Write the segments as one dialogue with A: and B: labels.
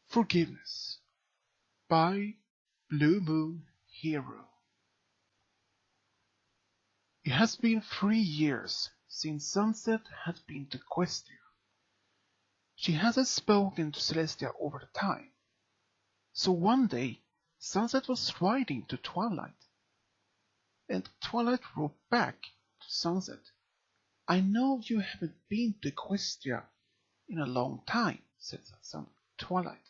A: Forgiveness by Blue Moon Hero. It has been 3 years since Sunset had been to Questia. She hasn't spoken to Celestia over the time. So one day, Sunset was riding to Twilight, and Twilight wrote back to Sunset, "I know you haven't been to Questia in a long time," said Twilight.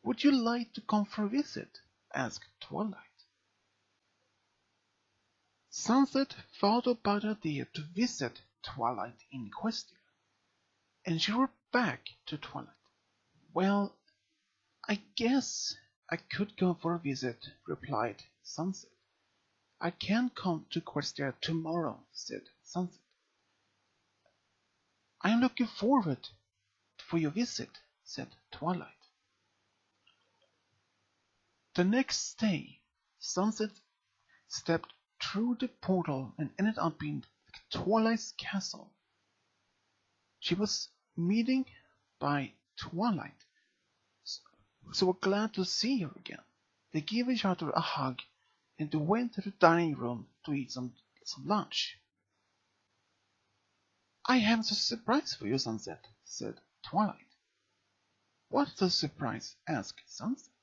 A: "Would you like to come for a visit?" asked Twilight. Sunset thought about the idea to visit Twilight in Questia, and she wrote back to Twilight, "Well, I guess I could go for a visit," replied Sunset. "I can come to Questia tomorrow," said Sunset. "I'm looking forward for your visit," said Twilight. The next day, Sunset stepped through the portal and ended up in Twilight's castle. She was meeting by Twilight, so glad to see her again. They gave each other a hug and they went to the dining room to eat some lunch. "I have a surprise for you, Sunset," said Twilight. "What's the surprise?" asked Sunset.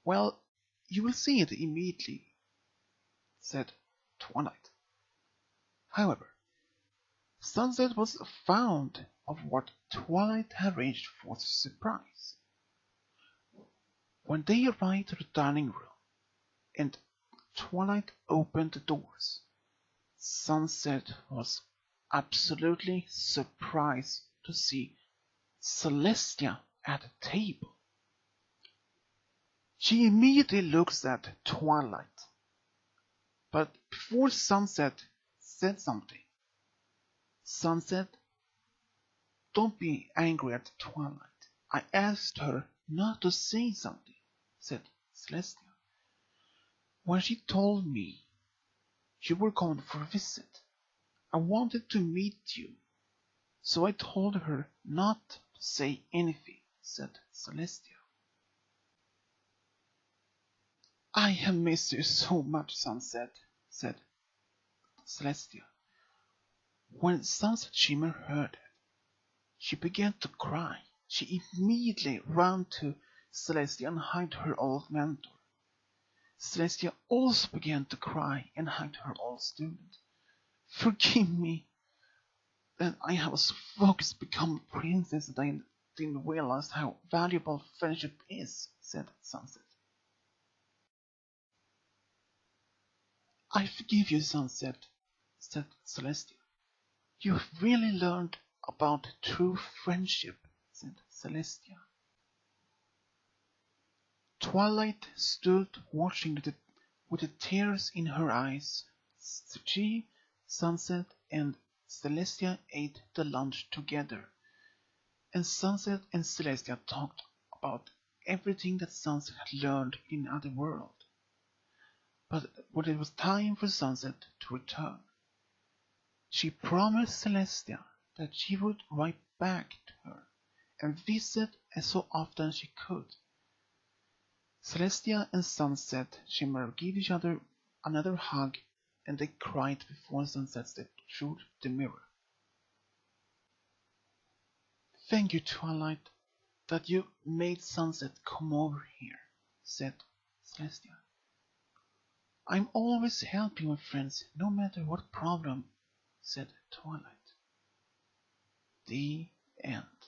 A: "Well, you will see it immediately," said Twilight. However, Sunset was fond of what Twilight had arranged for the surprise. When they arrived at the dining room and Twilight opened the doors, Sunset was absolutely surprised to see Celestia at the table. She immediately looks at Twilight, but before Sunset said something, "Sunset, don't be angry at Twilight. I asked her not to say something," said Celestia. "When she told me you were coming for a visit, I wanted to meet you, so I told her not to say anything," said Celestia. "I have missed you so much, Sunset," said Celestia. When Sunset Shimmer heard it, she began to cry. She immediately ran to Celestia and hugged her old mentor. Celestia also began to cry and hugged her old student. "Forgive me that I was so focused to become a princess that I didn't realize how valuable friendship is," said Sunset. "I forgive you, Sunset," said Celestia. "You've really learned about true friendship," said Celestia. Twilight stood watching with the tears in her eyes. She, Sunset, and Celestia ate the lunch together, and Sunset and Celestia talked about everything that Sunset had learned in the other world. But when it was time for Sunset to return, she promised Celestia that she would write back to her and visit as so often as she could. Celestia and Sunset Shimmer gave each other another hug, and they cried before Sunset stepped through the mirror. "Thank you, Twilight, that you made Sunset come over here," said Celestia. "I'm always helping my friends, no matter what problem," said Twilight. The end.